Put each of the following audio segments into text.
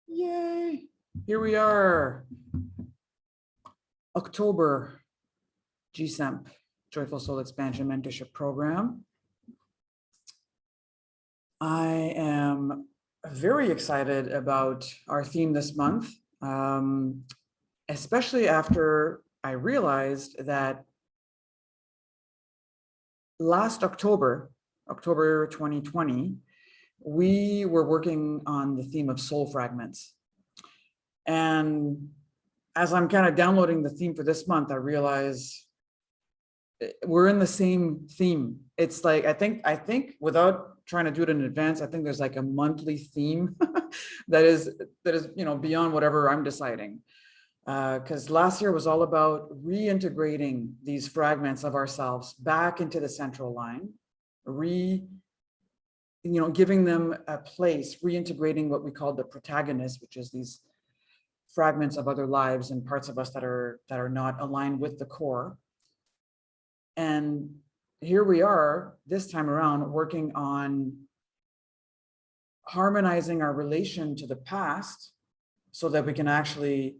Yay! Here we are. October JSEMP, Joyful Soul Expansion Mentorship Program. I am very excited about our theme this month, especially after I realized that last October 2020, we were working on the theme of soul fragments. And as I'm kind of downloading the theme for this month, I realize we're in the same theme. It's like, I think without trying to do it in advance, I think there's like a monthly theme that is, beyond whatever I'm deciding. Because last year was all about reintegrating these fragments of ourselves back into the central line, giving them a place, reintegrating what we call the protagonist, which is these fragments of other lives and parts of us that are not aligned with the core. And here we are this time around working on harmonizing our relation to the past so that we can actually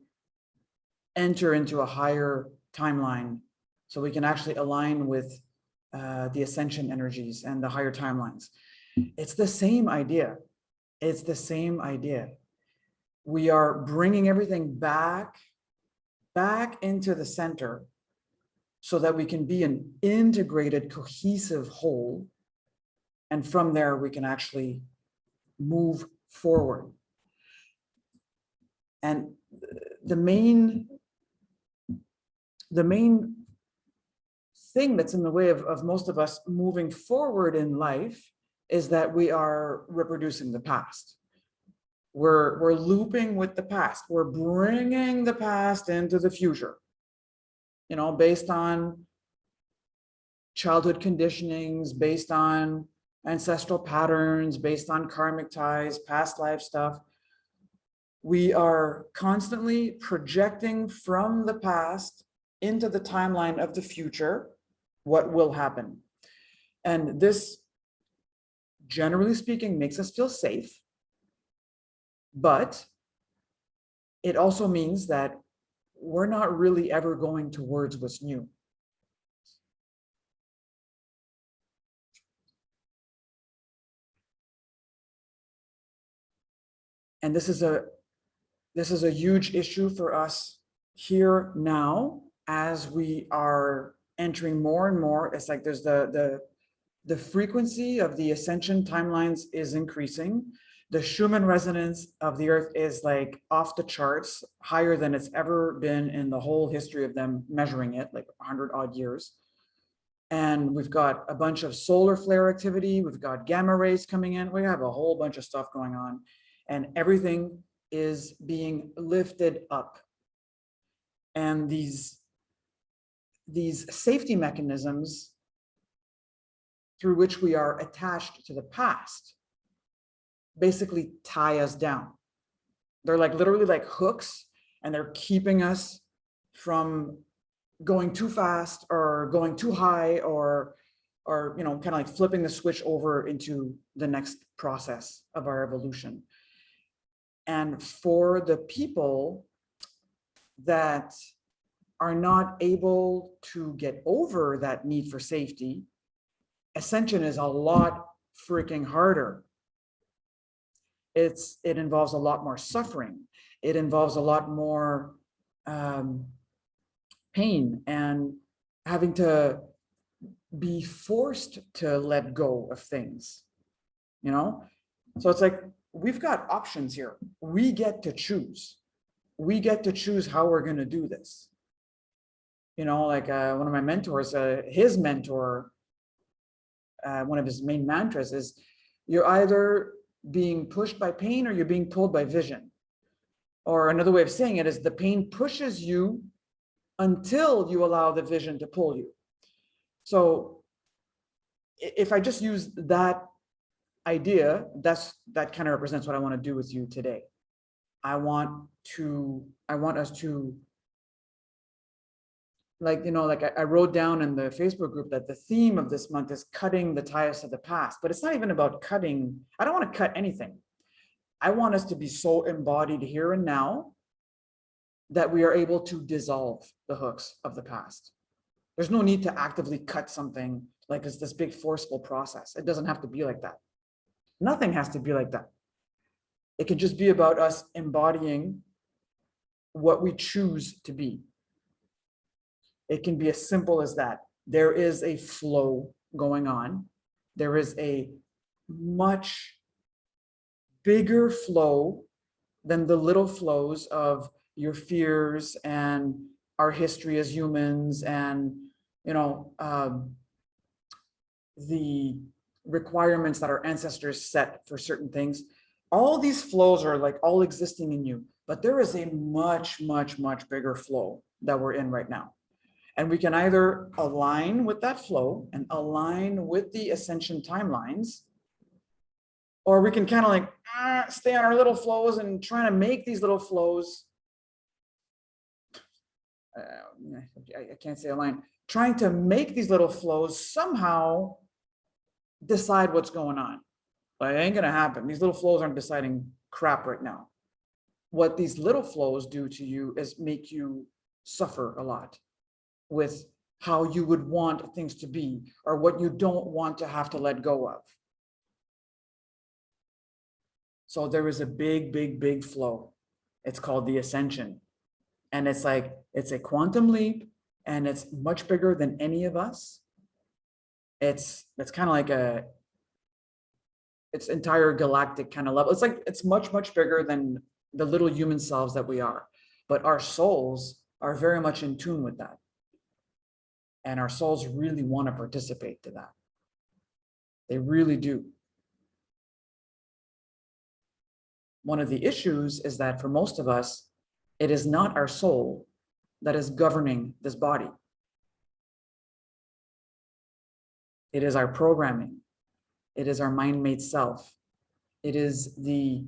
enter into a higher timeline, so we can actually align with the ascension energies and the higher timelines. It's the same idea. It's the same idea. We are bringing everything back into the center so that we can be an integrated, cohesive whole. And from there, we can actually move forward. And the main thing that's in the way of most of us moving forward in life is that we are reproducing the past. We're looping with the past. We're bringing the past into the future, based on childhood conditionings, based on ancestral patterns, based on karmic ties, past life stuff. We are constantly projecting from the past into the timeline of the future what will happen. And this, generally speaking, makes us feel safe. But it also means that we're not really ever going towards what's new. And this is a huge issue for us here now, as we are entering more and more. It's like there's the frequency of the ascension timelines is increasing. The Schumann resonance of the earth is like off the charts, higher than it's ever been in the whole history of them measuring it, like 100 odd years. And we've got a bunch of solar flare activity. We've got gamma rays coming in. We have a whole bunch of stuff going on, and everything is being lifted up. And these safety mechanisms through which we are attached to the past basically tie us down. They're like literally like hooks, and they're keeping us from going too fast or going too high, or kind of like flipping the switch over into the next process of our evolution. And for the people that are not able to get over that need for safety, ascension is a lot freaking harder. It involves a lot more suffering. It involves a lot more pain and having to be forced to let go of things, So it's like, we've got options here. We get to choose. We get to choose how we're going to do this. Like one of my mentors, his mentor, one of his main mantras is, you're either being pushed by pain or you're being pulled by vision. Or another way of saying it is, the pain pushes you until you allow the vision to pull you. So if I just use that idea, that kind of represents what I want to do with you today. I want us to, I wrote down in the Facebook group that the theme of this month is cutting the ties to the past, but it's not even about cutting. I don't want to cut anything. I want us to be so embodied here and now that we are able to dissolve the hooks of the past. There's no need to actively cut something like it's this big forceful process. It doesn't have to be like that. Nothing has to be like that. It can just be about us embodying what we choose to be. It can be as simple as that. There is a flow going on. There is a much bigger flow than the little flows of your fears and our history as humans, and the requirements that our ancestors set for certain things. All these flows are like all existing in you, but there is a much, much, much bigger flow that we're in right now. And we can either align with that flow and align with the ascension timelines, or we can kind of like stay on our little flows and trying to make these little flows. I can't say align. Trying to make these little flows somehow decide what's going on. But it ain't gonna happen. These little flows aren't deciding crap right now. What these little flows do to you is make you suffer a lot with how you would want things to be, or what you don't want to have to let go of. So there is a big, big, big flow. It's called the ascension. And it's a quantum leap, and it's much bigger than any of us. It's kind of like it's entire galactic kind of level. It's much, much bigger than the little human selves that we are. But our souls are very much in tune with that. And our souls really want to participate to that. They really do. One of the issues is that for most of us, it is not our soul that is governing this body. It is our programming. It is our mind-made self. It is the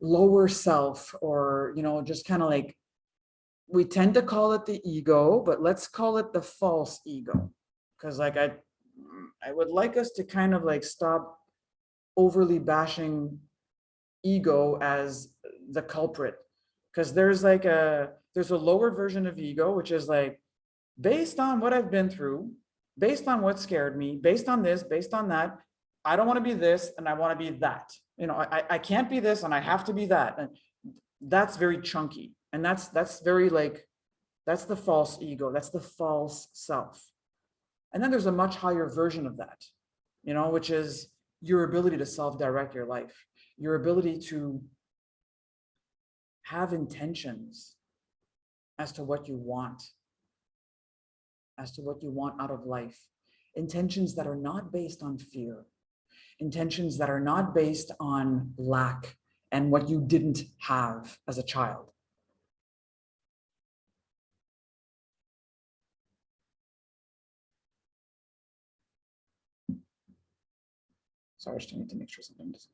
lower self, or, just kind of like, we tend to call it the ego, but let's call it the false ego. Because like I would like us to kind of like stop overly bashing ego as the culprit. Because there's a lower version of ego, which is like, based on what I've been through, based on what scared me, based on this, based on that, I don't want to be this and I want to be that. I can't be this and I have to be that. And that's very chunky. And that's very like, that's the false ego. That's the false self. And then there's a much higher version of that, which is your ability to self-direct your life, your ability to have intentions as to what you want, out of life, intentions that are not based on fear, intentions that are not based on lack and what you didn't have as a child. Sorry, I just need to make sure something doesn't.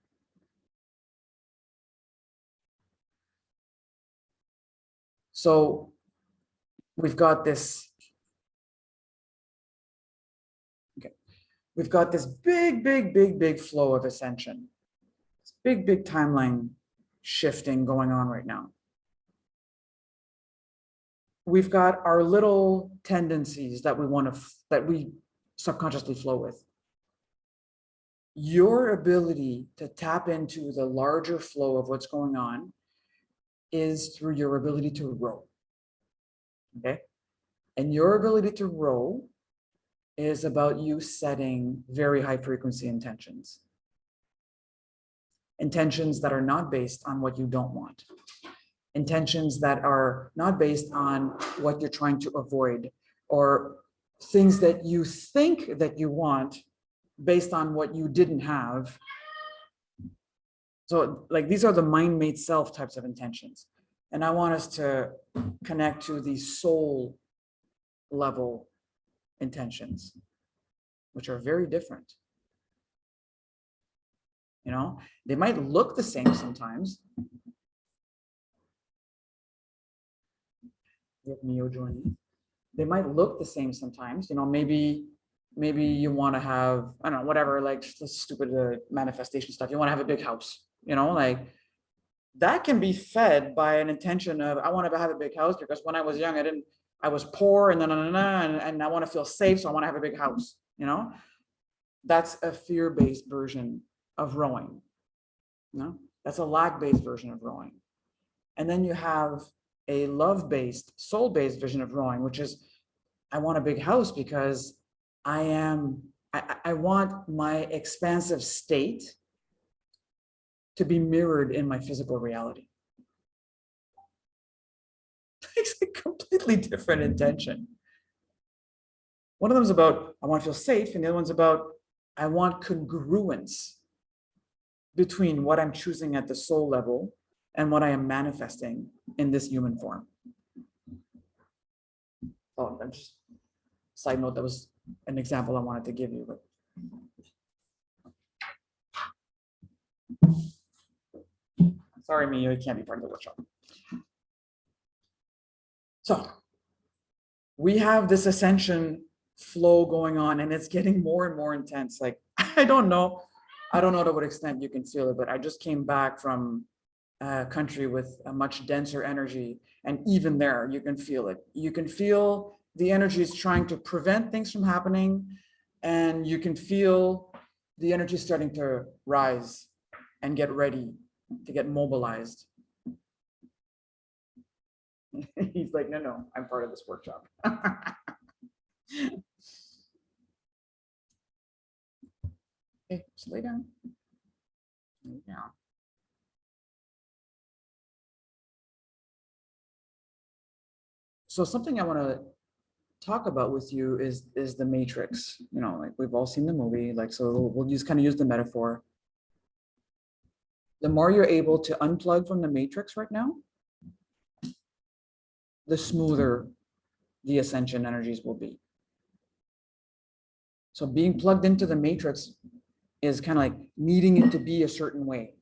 So we've got this. Okay, we've got this big, big, big, big flow of ascension. This big, big timeline shifting going on right now. We've got our little tendencies that we subconsciously flow with. Your ability to tap into the larger flow of what's going on is through your ability to row. Okay? And your ability to row is about you setting very high frequency intentions. Intentions that are not based on what you don't want. Intentions that are not based on what you're trying to avoid, or things that you think that you want based on what you didn't have. So like, these are the mind-made self types of intentions. And I want us to connect to the soul level intentions, which are very different. They might look the same sometimes. With Mio joining. They might look the same sometimes. Maybe maybe you want to have, I don't know, whatever, like stupid manifestation stuff. You want to have a big house, like that can be fed by an intention of, I want to have a big house because when I was young, I was poor and and I want to feel safe. So I want to have a big house, that's a fear-based version of rowing. That's a lack-based version of rowing. And then you have a love-based, soul-based vision of rowing, which is, I want a big house because I want my expansive state to be mirrored in my physical reality. It's a completely different intention. One of them is about, I want to feel safe, and the other one's about, I want congruence between what I'm choosing at the soul level and what I am manifesting in this human form. Oh, I'm just, side note, that was an example I wanted to give you. But sorry, Mia, you can't be part of the workshop. So we have this ascension flow going on, and it's getting more and more intense. Like, I don't know to what extent you can feel it, but I just came back from a country with a much denser energy. And even there, you can feel it. You can feel the energy is trying to prevent things from happening. And you can feel the energy starting to rise and get ready to get mobilized. He's like, no, I'm part of this workshop. Okay, just lay down. Lay down. So something I want to talk about with you is the Matrix. Like we've all seen the movie. Like, so we'll just kind of use the metaphor. The more you're able to unplug from the Matrix right now, the smoother the ascension energies will be. So being plugged into the Matrix is kind of like needing it to be a certain way,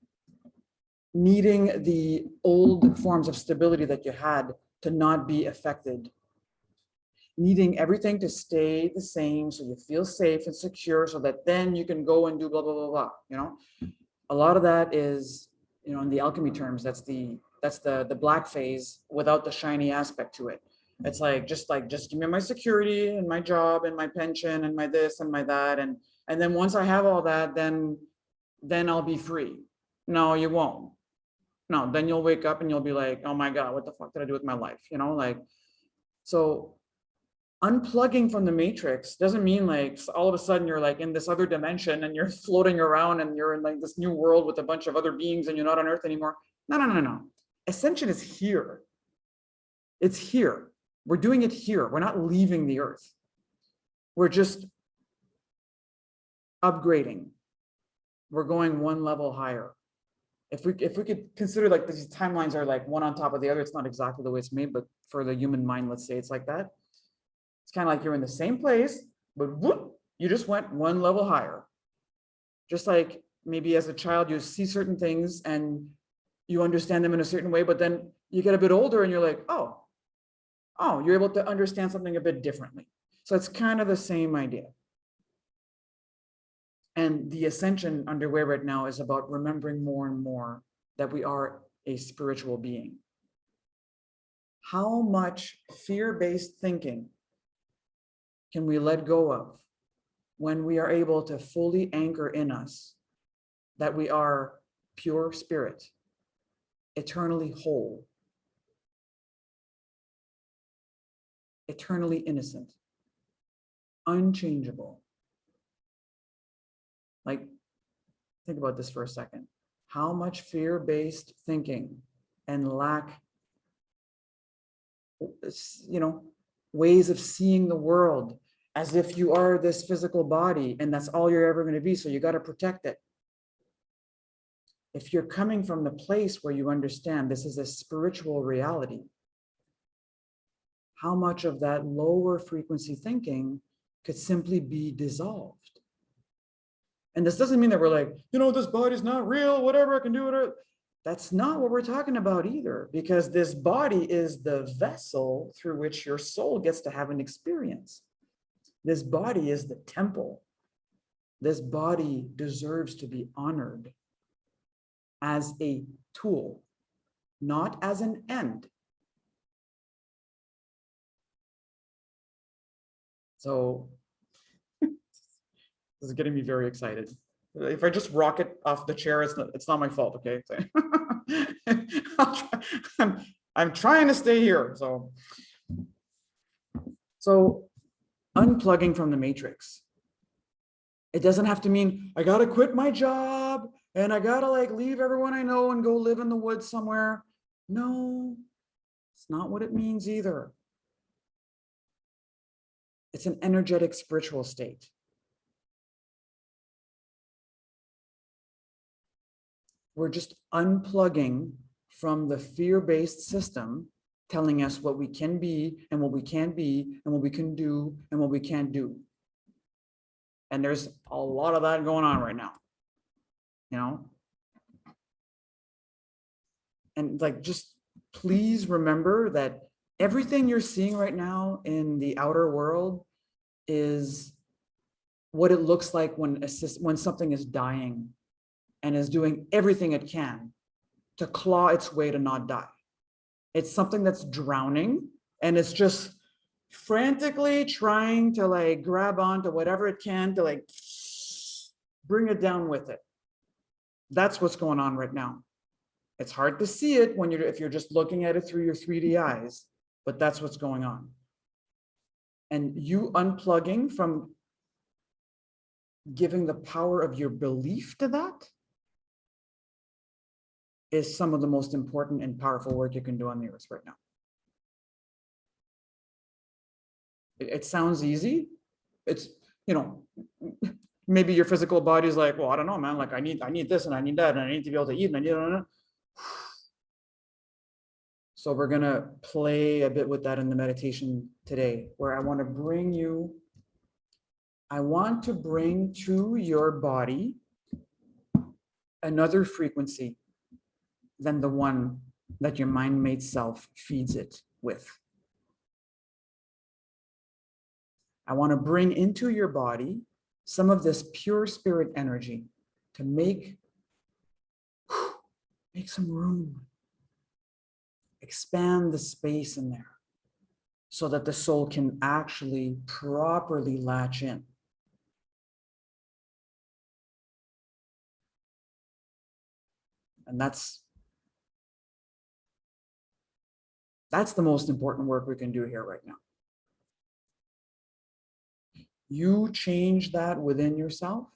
needing the old forms of stability that you had to not be affected, needing everything to stay the same so you feel safe and secure, so that then you can go and do blah, blah, blah, blah. A lot of that is, in the alchemy terms, that's the black phase without the shiny aspect to it. It's just give me my security and my job and my pension and my this and my that. And then once I have all that, then I'll be free. No, you won't. No, then you'll wake up and you'll be like, oh my God, what the fuck did I do with my life? So unplugging from the Matrix doesn't mean like all of a sudden you're like in this other dimension and you're floating around and you're in like this new world with a bunch of other beings and you're not on Earth anymore. No. Ascension is here. It's here. We're doing it here. We're not leaving the Earth. We're just upgrading. We're going one level higher. If we could consider like these timelines are like one on top of the other, it's not exactly the way it's made, but for the human mind, let's say it's like that. It's kind of like you're in the same place, but whoop, you just went one level higher. Just like maybe as a child, you see certain things and you understand them in a certain way, but then you get a bit older and you're like, oh, you're able to understand something a bit differently. So it's kind of the same idea. And the Ascension Underwear right now is about remembering more and more that we are a spiritual being. How much fear-based thinking can we let go of when we are able to fully anchor in us that we are pure spirit, eternally whole, eternally innocent, unchangeable? Like, think about this for a second. How much fear-based thinking and lack, ways of seeing the world as if you are this physical body and that's all you're ever going to be, so you got to protect it. If you're coming from the place where you understand this is a spiritual reality, how much of that lower frequency thinking could simply be dissolved? And this doesn't mean that we're like, this body's not real, whatever, I can do whatever. That's not what we're talking about either, because this body is the vessel through which your soul gets to have an experience. This body is the temple. This body deserves to be honored as a tool, not as an end. So this is getting me very excited. If I just rocket off the chair, it's not my fault, okay? I'm trying to stay here. So unplugging from the matrix. It doesn't have to mean I gotta quit my job and I gotta like leave everyone I know and go live in the woods somewhere. No, it's not what it means either. It's an energetic spiritual state. We're just unplugging from the fear-based system telling us what we can be and what we can't be and what we can do and what we can't do. And there's a lot of that going on right now, you know? And like, just please remember that everything you're seeing right now in the outer world is what it looks like when something is dying and is doing everything it can to claw its way to not die. It's something that's drowning and it's just frantically trying to like grab onto whatever it can to like bring it down with it. That's what's going on right now. It's hard to see it when if you're just looking at it through your 3D eyes, but that's what's going on. And you unplugging from giving the power of your belief to that is some of the most important and powerful work you can do on the earth right now. It sounds easy. It's, you know, maybe your physical body is like, well, I don't know, man. Like I need this and I need that and I need to be able to eat and I need. So we're gonna play a bit with that in the meditation today, where I want to bring to your body another frequency than the one that your mind-made self feeds it with. I want to bring into your body some of this pure spirit energy to make some room, expand the space in there so that the soul can actually properly latch in. And that's the most important work we can do here right now. You change that within yourself,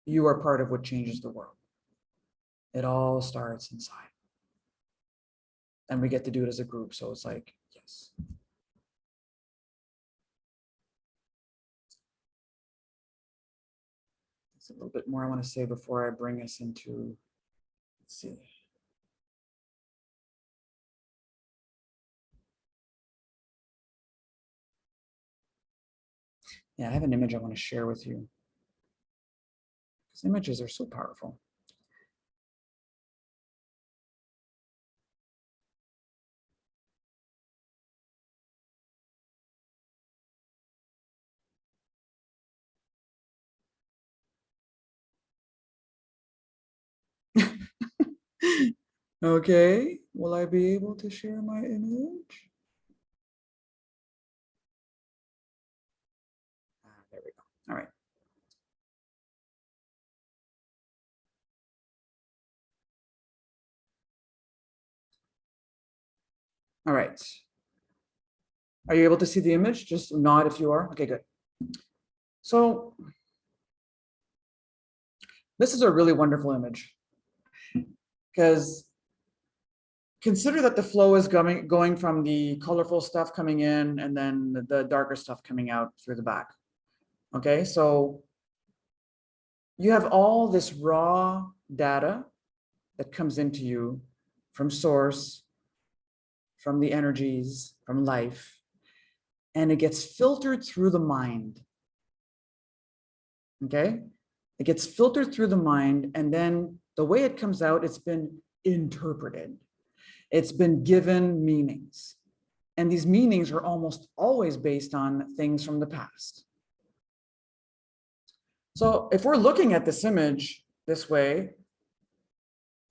you are part of what changes the world. It all starts inside. And we get to do it as a group. So it's like, yes. There's a little bit more I want to say before I bring us into, let's see. Yeah, I have an image I want to share with you. Because images are so powerful. Okay, will I be able to share my image? There we go. All right. All right. Are you able to see the image? Just nod if you are. Okay, good. So this is a really wonderful image because consider that the flow is going from the colorful stuff coming in and then the darker stuff coming out through the back. Okay, so you have all this raw data that comes into you from source, from the energies, from life, and it gets filtered through the mind. Okay, it gets filtered through the mind, and then the way it comes out, it's been interpreted. It's been given meanings. And these meanings are almost always based on things from the past. So if we're looking at this image this way,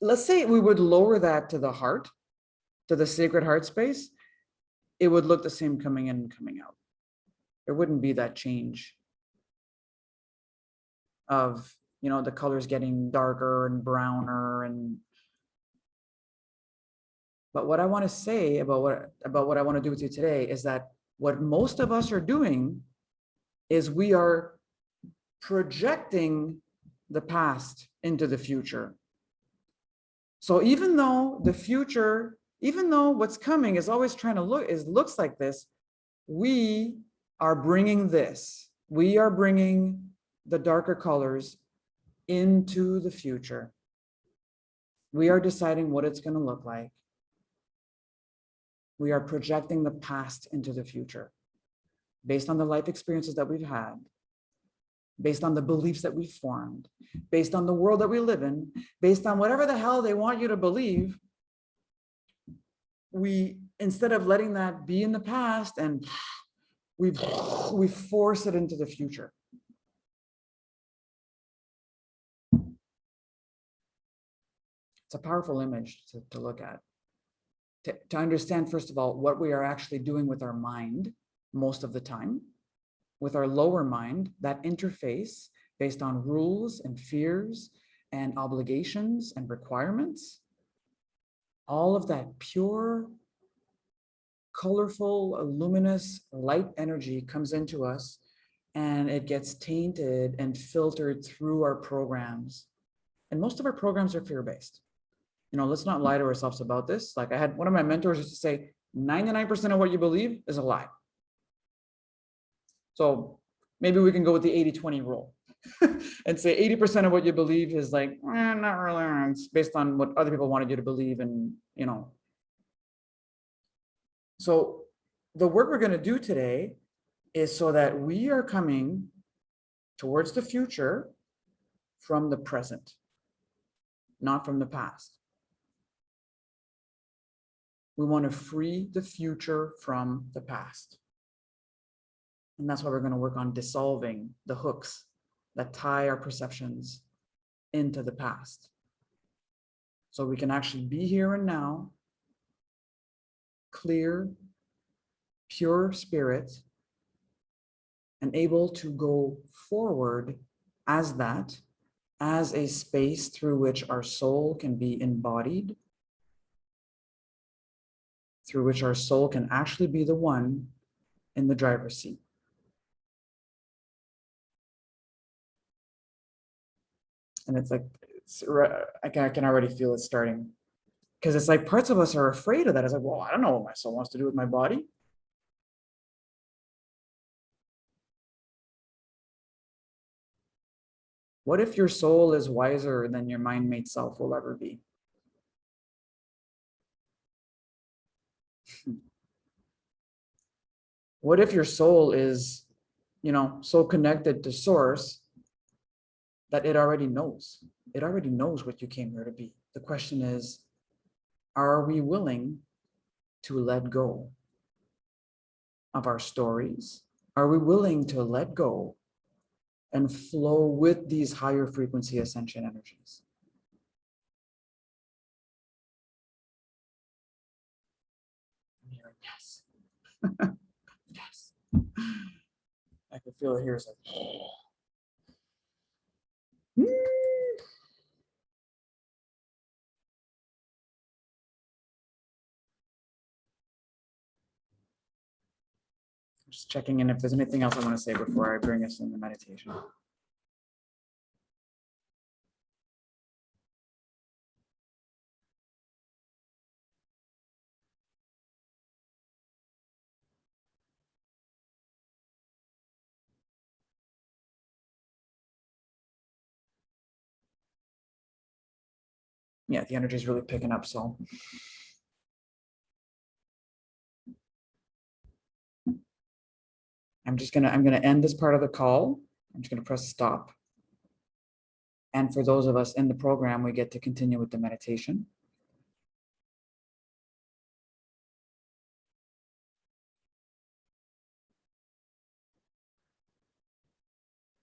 let's say we would lower that to the heart, to the sacred heart space, it would look the same coming in and coming out. There wouldn't be that change of, the colors getting darker and browner. But what I want to say about what I want to do with you today is that what most of us are doing is we are projecting the past into the future. So even though what's coming is always trying to looks like this, we are bringing the darker colors into the future. We are deciding what it's going to look like. We are projecting the past into the future based on the life experiences that we've had, based on the beliefs that we've formed, based on the world that we live in, based on whatever the hell they want you to believe. We, instead of letting that be in the past, and we force it into the future. It's a powerful image to look at. To understand, first of all, what we are actually doing with our mind most of the time, with our lower mind, that interface based on rules and fears and obligations and requirements, all of that pure, colorful, luminous light energy comes into us, and it gets tainted and filtered through our programs. And most of our programs are fear-based. Let's not lie to ourselves about this. Like, I had one of my mentors used to say, 99% of what you believe is a lie. So maybe we can go with the 80-20 rule and say 80% of what you believe is like, not really. It's based on what other people wanted you to believe. And, so the work we're going to do today is so that we are coming towards the future from the present, not from the past. We want to free the future from the past. And that's why we're going to work on dissolving the hooks that tie our perceptions into the past. So we can actually be here and now, clear, pure spirit, and able to go forward as a space through which our soul can be embodied, through which our soul can actually be the one in the driver's seat. And it's like, I can already feel it starting. Because it's like parts of us are afraid of that. It's like, well, I don't know what my soul wants to do with my body. What if your soul is wiser than your mind-made self will ever be? What if your soul is, so connected to source that it already knows? It already knows what you came here to be. The question is, are we willing to let go of our stories? Are we willing to let go and flow with these higher frequency ascension energies? I'm hearing yes. Yes. I can feel it here. It's like, just checking in if there's anything else I want to say before I bring us in the meditation. Yeah, the energy is really picking up. So I'm gonna end this part of the call. I'm just gonna press stop. And for those of us in the program, we get to continue with the meditation.